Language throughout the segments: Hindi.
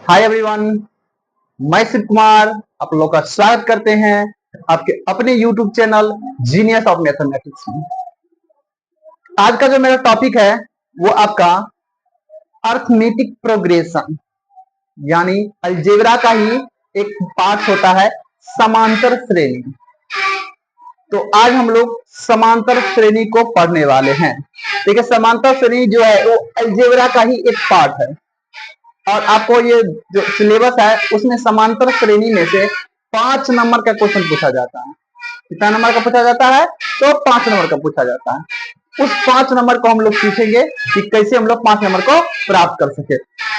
हाय एवरीवन, मैं शिव कुमार आप लोगों का स्वागत करते हैं आपके अपने YouTube channel genius of mathematics में। आज का जो मेरा टॉपिक है वो आपका अर्थमेटिक प्रोग्रेशन यानी अलजेब्रा का ही एक पार्ट होता है समांतर श्रेणी। तो आज हम लोग समांतर श्रेणी को पढ़ने वाले हैं। देखिए, समांतर श्रेणी जो है वो अलजेब्रा का ही एक पार्ट है और आपको ये जो सिलेबस है उसमें समांतर श्रेणी में से 5 नंबर का क्वेश्चन पूछा जाता है। कितना नंबर का पूछा जाता है? तो 5 नंबर का पूछा जाता है। उस 5 नंबर को हम लोग सीखेंगे कि कैसे हम लोग 5 नंबर को प्राप्त कर सके।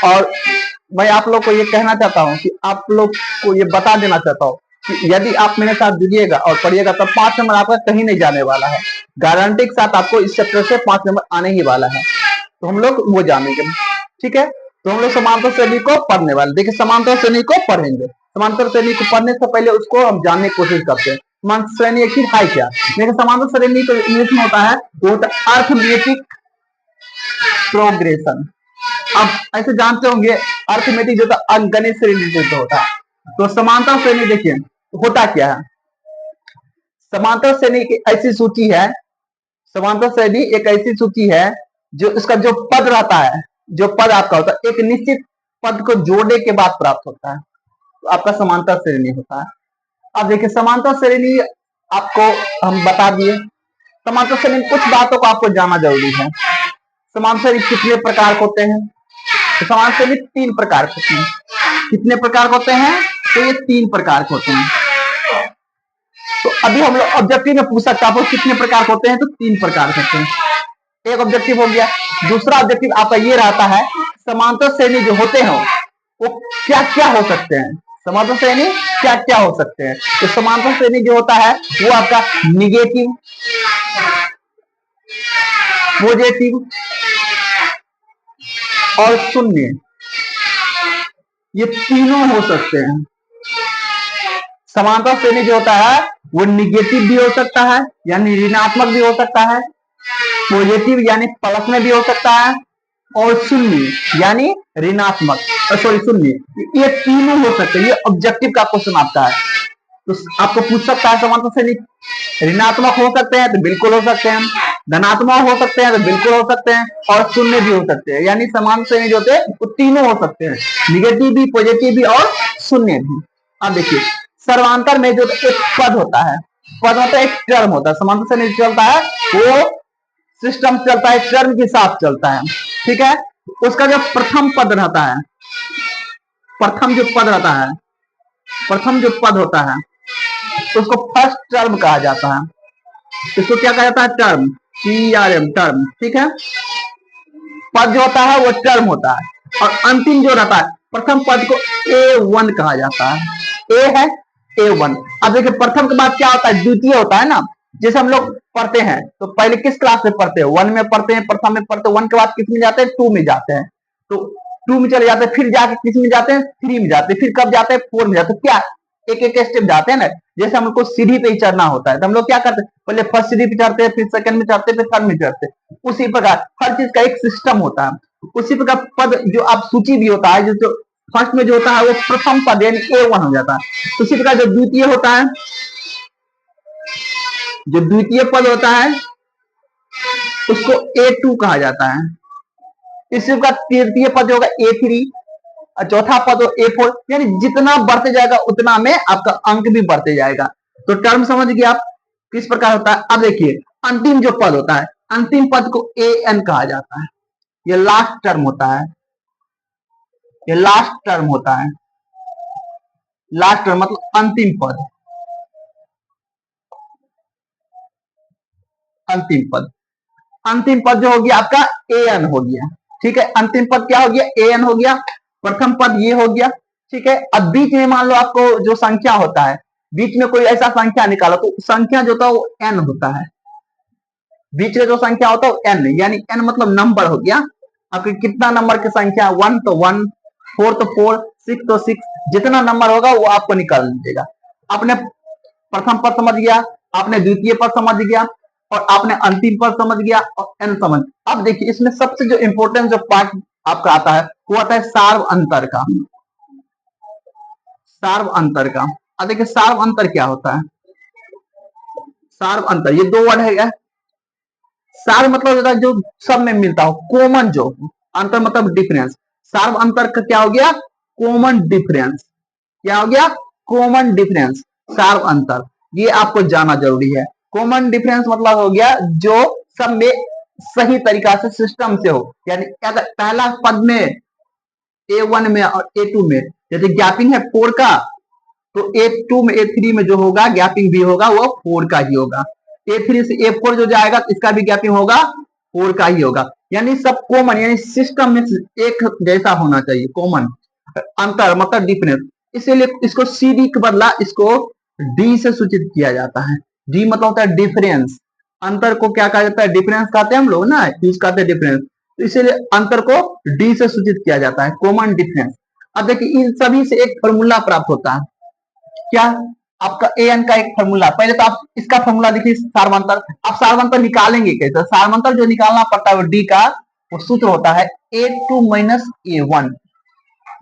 और मैं आप लोग को ये कहना चाहता हूँ कि आप लोग को ये बता देना चाहता हूँ कि यदि आप मेरे साथ जुड़िएगा और पढ़िएगा तो 5 नंबर आपका कहीं नहीं जाने वाला है। गारंटी के साथ आपको इस चैप्टर से 5 नंबर आने ही वाला है। तो हम लोग वो जानेंगे, ठीक है। तो हम लोग समांतर श्रेणी को पढ़ने वाले। देखिए, समांतर श्रेणी को पढ़ेंगे। समांतर श्रेणी को पढ़ने से पहले उसको हम जानने की कोशिश करते हैं समांतर श्रेणी आखिर है क्या। देखिए, समांतर श्रेणी को इंग्लिश में होता है वो होता है अर्थमेटिक प्रोग्रेशन। अब ऐसे जानते होंगे अर्थमेटिक जो होता है अंकगणित से रिलेटेड होता है। तो समांतर श्रेणी देखिए होता क्या है। समांतर श्रेणी की ऐसी सूची है, समांतर श्रेणी एक ऐसी सूची है जो इसका जो पद रहता है, जो पद आपका होता है एक निश्चित पद को जोड़ने के बाद प्राप्त होता है, तो आपका समांतर श्रेणी होता है। अब देखिए, समांतर श्रेणी आपको हम बता दिए। समांतर श्रेणी में कुछ बातों को आपको जानना जरूरी है। समांतर श्रेणी कितने प्रकार होते हैं? तो समांतर श्रेणी 3 प्रकार होते हैं। कितने प्रकार होते हैं? तो ये 3 प्रकार होते हैं। तो अभी हम लोग ऑब्जेक्टिव में पूछ सकते हैं कितने प्रकार होते हैं, तो 3 प्रकार होते हैं। एक ऑब्जेक्टिव हो गया। दूसरा ऑब्जेक्टिव आपका ये रहता है समांतर श्रेणी जो होते हैं वो क्या क्या हो सकते हैं। समांतर श्रेणी क्या क्या हो सकते हैं? तो समांतर श्रेणी जो होता है वो आपका निगेटिव, पॉजिटिव और शून्य, ये तीनों हो सकते हैं। समांतर श्रेणी जो होता है वो निगेटिव भी हो सकता है यानी ऋणात्मक भी हो सकता है, पॉजिटिव यानी प्लस में भी हो सकता है, और शून्य यानी ऋणात्मक शून्य, ये तीनों हो सकते हैं। ये ऑब्जेक्टिव का क्वेश्चन आपका है। तो आपको पूछ सकता है समांतर श्रेणी ऋणात्मक हो सकते हैं तो बिल्कुल हो सकते हैं, धनात्मक हो सकते हैं तो बिल्कुल हो सकते हैं, और शून्य भी हो सकते हैं। यानी समांतर श्रेणी जो होते हैं वो तीनों हो सकते हैं, निगेटिव भी, पॉजिटिव भी और शून्य भी। अब देखिए, सर्वांतर में जो एक पद होता है, पद होता है एक टर्म होता है। समांतर श्रेणी चलता है वो सिस्टम चलता है टर्म के साथ चलता है, ठीक है। उसका जो प्रथम पद रहता है, प्रथम जो पद रहता है, प्रथम जो पद होता है उसको फर्स्ट टर्म कहा जाता है। इसको क्या कहा जाता है? टर्म, TRM, टर्म, ठीक है। पद जो होता है वो टर्म होता है। और अंतिम जो रहता है प्रथम पद को A1 कहा जाता है। ए है A1। अब देखिए, प्रथम के बाद क्या होता है? द्वितीय होता है ना। जैसे हम लोग पढ़ते हैं तो पहले किस क्लास में पढ़ते हैं? 1 में पढ़ते हैं, प्रथम में पढ़ते हैं। 1 के बाद किस में जाते हैं? 2 में जाते हैं। तो 2 में चले जाते हैं, फिर जाके किस में जाते हैं? 3 में जाते हैं, फिर कब जाते हैं? 4 में जाते हैं। क्या एक एक स्टेप जाते हैं ना। जैसे हम लोग को सीढ़ी पे ही चढ़ना होता है तो हम लोग क्या करते हैं? पहले फर्स्ट सीढ़ी पे चढ़ते हैं, फिर सेकंड में चढ़ते हैं, फिर थर्ड में चढ़ते हैं। उसी प्रकार हर चीज का एक सिस्टम होता है। उसी प्रकार पद जो आप सूची भी होता है, जो फर्स्ट में जो होता है वो प्रथम पद यानी A1 हो जाता है। उसी प्रकार जो द्वितीय होता है, जो द्वितीय पद होता है उसको A2 कहा जाता है। इसी प्रकार तृतीय पद होगा A3 और चौथा पद हो A4। यानी जितना बढ़ते जाएगा उतना में आपका अंक भी बढ़ते जाएगा। तो टर्म समझ गए आप किस प्रकार होता है। अब देखिए, अंतिम जो पद होता है, अंतिम पद को AN कहा जाता है। ये लास्ट टर्म होता है, ये लास्ट टर्म होता है। लास्ट टर्म मतलब अंतिम पद, अंतिम पद। अंतिम पद जो हो गया आपका AN हो गया, ठीक है। अंतिम पद क्या हो गया? AN हो गया। प्रथम पद ये हो गया, ठीक है। अब बीच में मान लो आपको जो संख्या होता है, बीच में कोई ऐसा संख्या निकालो तो संख्या जो होता है वो N होता है। बीच में जो संख्या होता है वो N, यानी N मतलब नंबर हो गया। आपके कितना नंबर की संख्या? 1 तो 1, 4 तो 4, 6 तो 6, जितना नंबर होगा वो आपको निकाल लीजिएगा। आपने प्रथम पद समझ गया, आपने द्वितीय पद समझ गया, और आपने अंतिम पद समझ गया, और N समझ। अब देखिए, इसमें सबसे जो इंपॉर्टेंट जो पार्ट आपका आता है वो आता है सार्व अंतर का। सार्व अंतर का। अब देखिए सार्व अंतर क्या होता है। सार्व अंतर ये दो वर्ड है क्या। सार्व मतलब होता है जो सब में मिलता हो, कॉमन जो। अंतर मतलब डिफरेंस। सार्व अंतर का क्या हो गया, कॉमन डिफरेंस। क्या हो गया, कॉमन डिफरेंस। सार्व अंतर ये आपको जानना जरूरी है। कॉमन डिफरेंस मतलब हो गया जो सब में सही तरीका से सिस्टम से हो, यानी अगर पहला पद में A1 में और A2 में जैसे गैपिंग है 4 का, तो A2 में A3 में जो होगा गैपिंग भी होगा वो 4 का ही होगा। A3 से A4 जो जाएगा तो इसका भी गैपिंग होगा 4 का ही होगा। यानी सब कॉमन, यानी सिस्टम में एक जैसा होना चाहिए, कॉमन। अंतर मतलब डिफरेंस, इसीलिए इसको CD के बदला इसको D से सूचित किया जाता है। D मतलब होता है डिफरेंस। अंतर को क्या कहा जाता है, डिफरेंस कहते हैं हम लोग ना, यूज करते हैं डिफरेंस। तो इसीलिए अंतर को D से सूचित किया जाता है, कॉमन डिफरेंस। अब देखिए इन सभी से एक फॉर्मूला प्राप्त होता है। क्या, आपका an का एक फॉर्मूला। पहले तो आप इसका फॉर्मूला देखिए सार्वंतर। आप सार्वंतर निकालेंगे कैसे, सार्वंतर जो निकालना पड़ता है डी का, वो सूत्र होता है A2 माइनस A1।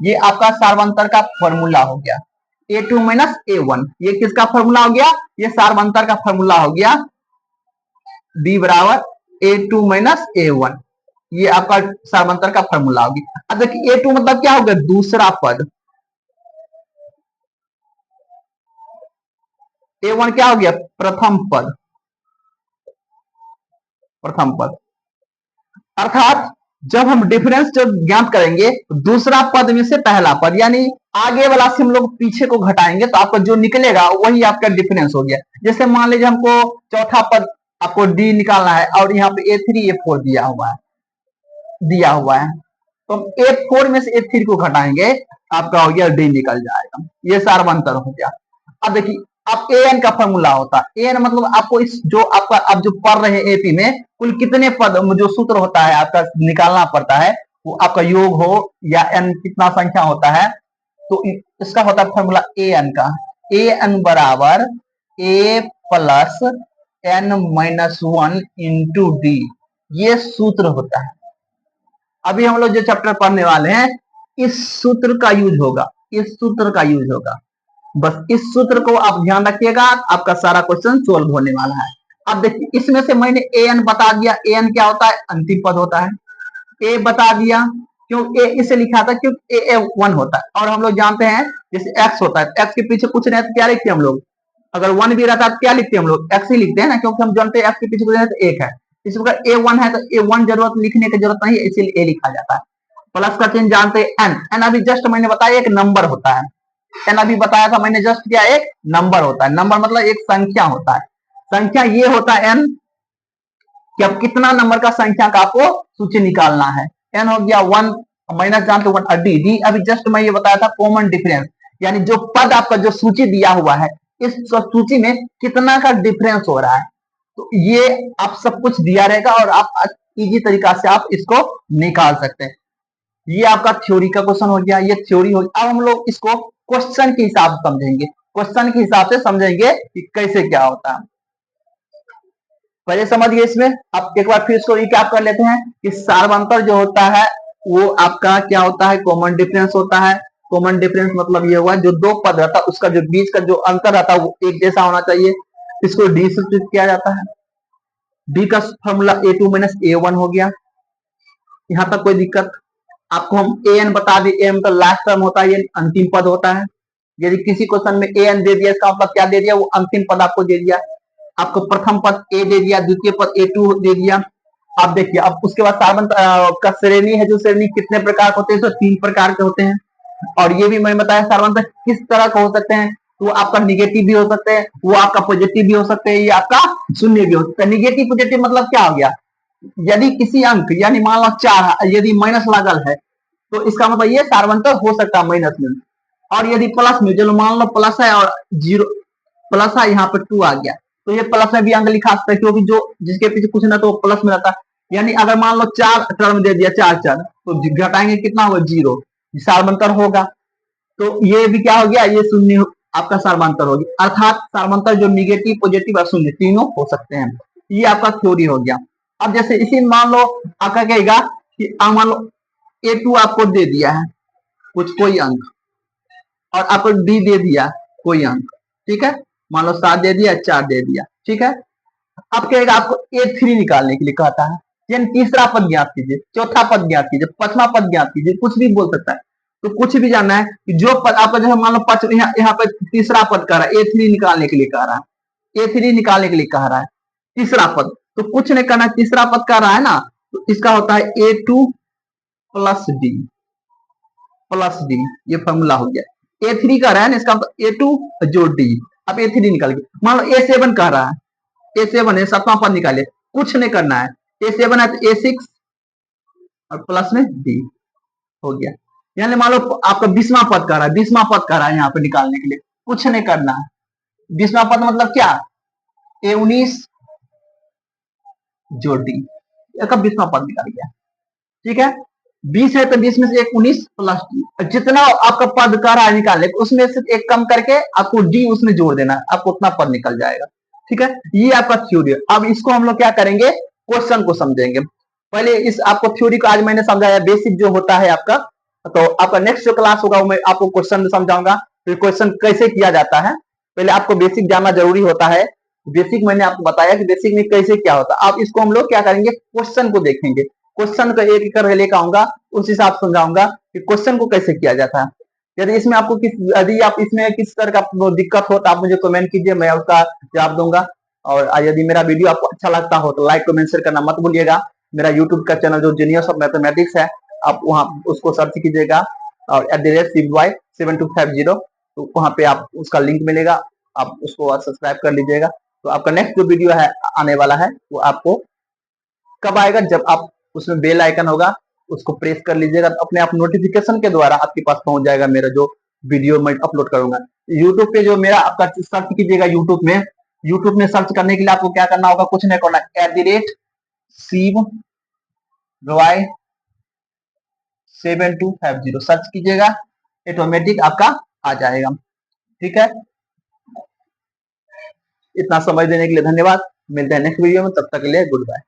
ये आपका सार्वंतर का फॉर्मूला हो गया। A2 माइनस A1 ये किसका फॉर्मूला हो गया, ये सार्वंतर का फॉर्मूला हो गया। D बराबर A2 माइनस A1, ये आपका सार्वंतर का फॉर्मूला हो गया। अब देखिए A2 मतलब क्या हो गया, दूसरा पद। A1 क्या हो गया, प्रथम पद। प्रथम पद अर्थात जब हम डिफरेंस जब ज्ञात करेंगे तो दूसरा पद में से पहला पद, यानी आगे वाला से हम लोग पीछे को घटाएंगे तो आपका जो निकलेगा वही आपका डिफरेंस हो गया। जैसे मान लीजिए हमको चौथा पद आपको डी निकालना है और यहाँ पे A3 A4 दिया हुआ है, तो A4 में से A3 को घटाएंगे, आपका हो गया डी निकल जाएगा। ये सार्वंतर हो गया। अब देखिए अब an का फॉर्मूला होता है। an मतलब आपको इस जो आपका आप जो पढ़ रहे हैं एपी में कुल कितने पद जो सूत्र होता है आपका निकालना पड़ता है, वो आपका योग हो या n कितना संख्या होता है, तो इसका होता है फॉर्मूला an का। an बराबर a plus n minus 1 into D, ये सूत्र होता है। अभी हम लोग जो चैप्टर पढ़ने वाले हैं इस सूत्र का यूज होगा, इस सूत्र का यूज होगा। बस इस सूत्र को आप ध्यान रखिएगा, आपका सारा क्वेश्चन सोल्व होने वाला है। अब देखिए इसमें से मैंने an बता दिया। an क्या होता है, अंतिम पद होता है। a बता दिया, क्यों a इसे लिखा था क्योंकि a 1 होता है। और हम लोग जानते हैं जैसे x होता है, x के पीछे कुछ नहीं तो क्या लिखते हैं हम लोग, अगर 1 भी रहता है तो क्या लिखते हैं हम लोग, x ही लिखते हैं ना, क्योंकि हम जानते हैं x के पीछे कुछ नहीं तो 1 है। इस प्रकार A1 है तो A1 जरूरत लिखने की जरूरत नहीं है, इसीलिए a लिखा जाता है। प्लस का चिन्ह जानते हैं n अभी जस्ट मैंने बताया एक नंबर होता है। n अभी बताया था मैंने जस्ट, क्या एक नंबर होता है। नंबर मतलब एक संख्या होता है। संख्या ये होता है n कि अब कितना नंबर का संख्या का आपको सूची निकालना है। n हो गया 1 माइनस जानते 1 डी। डी अभी जस्ट मैं ये बताया था कॉमन डिफरेंस, यानी जो पद आपका जो सूची दिया हुआ है इस सूची में कितना का डिफरेंस हो रहा है। तो ये आप सब कुछ दिया रहेगा और आप इजी तरीका से आप इसको निकाल सकते हैं। ये आपका थ्योरी का क्वेश्चन हो गया, ये थ्योरी हो गया। अब हम लोग इसको क्वेश्चन के हिसाब से समझेंगे, क्वेश्चन के हिसाब से समझेंगे कि कैसे क्या होता है। पहले समझ गए इसमें, अब एक बार फिर इसको रिकैप कर लेते हैं कि सार्वंतर जो होता है वो आपका क्या होता है, कॉमन डिफरेंस होता है। कॉमन डिफरेंस मतलब ये हुआ जो दो पद रहता है उसका जो बीच का जो अंतर रहता है वो एक जैसा होना चाहिए, इसको डी से सूचित किया जाता है। डी का फॉर्मूला A2 माइनस A1 हो गया। यहां तक कोई दिक्कत, आपको हम an बता दें, an का लास्ट टर्म होता है, ये अंतिम पद होता है। यदि किसी क्वेश्चन में an दे दिया इसका मतलब क्या दे दिया, वो अंतिम पद आपको दे दिया। आपको प्रथम पद a दे दिया, द्वितीय पद A2 दे दिया। आप देखिए अब उसके बाद कार्बन का श्रेणी है, जो श्रेणी कितने प्रकार के होते हैं, तो 3 प्रकार के होते हैं। और ये भी मैं बताया सार्वंतर किस तरह का हो सकते हैं, तो आपका निगेटिव भी हो सकते हैं, वो आपका पॉजिटिव भी हो सकते हैं, ये आपका शून्य भी हो सकता है। निगेटिव पॉजिटिव मतलब क्या हो गया, यदि किसी अंक यानी मान लो 4 यदि माइनस लागल है तो इसका मतलब ये सार्वंतर हो सकता है माइनस में। और यदि प्लस में, चलो मान लो प्लस है और 0 प्लस है, यहाँ पे 2 आ गया तो ये प्लस में भी अंक लिखा सकता है, क्योंकि जो जिसके पीछे कुछ ना तो प्लस में रहता है। यानी अगर मान लो 4 टर्म दे दिया, 4 4 तो घटाएंगे कितना होगा, 0, सार्वंतर होगा। तो ये भी क्या हो गया, ये शून्य आपका सार्वंतर हो गया। अर्थात सार्वंतर जो निगेटिव पॉजिटिव और शून्य तीनों हो सकते हैं। ये आपका थ्योरी हो गया। अब जैसे इसी मान लो आपका कहेगा कि मान लो A2 आपको दे दिया है कुछ कोई अंक, और आपको डी दे दिया कोई अंक, ठीक है, मान लो 7 दे दिया, 4 दे दिया, ठीक है। अब कहेगा आपको A3 निकालने के लिए कहता है, यानी तीसरा पद ज्ञात कीजिए, चौथा पद ज्ञात कीजिए, पांचवा पद ज्ञात कीजिए, कुछ भी बोल सकता है। तो कुछ भी जानना है कि जो पद आपका जो है मान लो यहाँ पे तीसरा पद कह रहा है A3 निकालने के लिए कह रहा है, A3 निकालने के लिए कह रहा है तीसरा पद, तो कुछ नहीं करना है, तीसरा पद कह रहा है ना, तो इसका होता है A2 प्लस डी, ये फॉर्मूला हो गया। A3 कह रहा है ना, इसका A2 जो डी, अब A3 निकाल के मान लो A7 कह रहा है, A7 है, सातवां पद निकाले, कुछ नहीं करना है, A7 है तो A6 और प्लस में डी हो गया। यानी मान लो आपका 20वां पद कर रहा है, 20वां पद कर रहा है यहाँ पे निकालने के लिए, कुछ नहीं करना है। 20वां पद मतलब क्या, A19 जोड़ डी, इसका 20वां पद निकाल गया, ठीक है। 20 है तो 20 में से एक 19 प्लस डी, जितना आपका पद कर रहा है निकालने, उसमें से एक कम करके आपको डी उसमें जोड़ देना है, आपको उतना पद निकल जाएगा, ठीक है। ये आपका थ्योरी है। अब इसको हम लोग क्या करेंगे, क्वेश्चन को समझेंगे। पहले इस आपको थ्योरी को आज मैंने समझाया, बेसिक जो होता है आपका, तो आपका नेक्स्ट जो क्लास होगा वो मैं आपको क्वेश्चन समझाऊंगा, फिर क्वेश्चन कैसे किया जाता है। पहले आपको बेसिक जानना जरूरी होता है, बेसिक मैंने आपको बताया कि बेसिक में कैसे क्या होता है। अब इसको हम लोग क्या करेंगे, क्वेश्चन को देखेंगे, क्वेश्चन को एक एक करके लेकर आऊंगा, उस हिसाब से समझाऊंगा कि क्वेश्चन को कैसे किया जाता है। यदि इसमें आपको यदि आप इसमें किस तरह का दिक्कत हो तो आप मुझे कमेंट कीजिए, मैं उसका जवाब दूंगा। और यदि मेरा वीडियो आपको अच्छा लगता हो तो लाइक कमेंट शेयर करना मत भूलिएगा। मेरा यूट्यूब का चैनल जो जीनियस ऑफ मैथमेटिक्स है, आप वहाँ उसको सर्च कीजिएगा, और @72550, तो वहाँ पे आप उसका लिंक मिलेगा, आप उसको सब्सक्राइब कर लीजिएगा। तो आपका नेक्स्ट जो वीडियो है आने वाला है वो आपको कब आएगा, जब आप उसमें बेल आइकन होगा उसको प्रेस कर लीजिएगा, तो अपने आप नोटिफिकेशन के द्वारा आपके पास पहुंच जाएगा मेरा जो वीडियो मैं अपलोड करूंगा। यूट्यूब पे जो मेरा आपका सर्च कीजिएगा, यूट्यूब में सर्च करने के लिए आपको क्या करना होगा, कुछ नहीं करना, @शिव रॉय 7250 सर्च कीजिएगा, ऑटोमेटिक आपका आ जाएगा, ठीक है। इतना समय देने के लिए धन्यवाद, मिलते हैं नेक्स्ट वीडियो में, तब तक के लिए गुड बाय।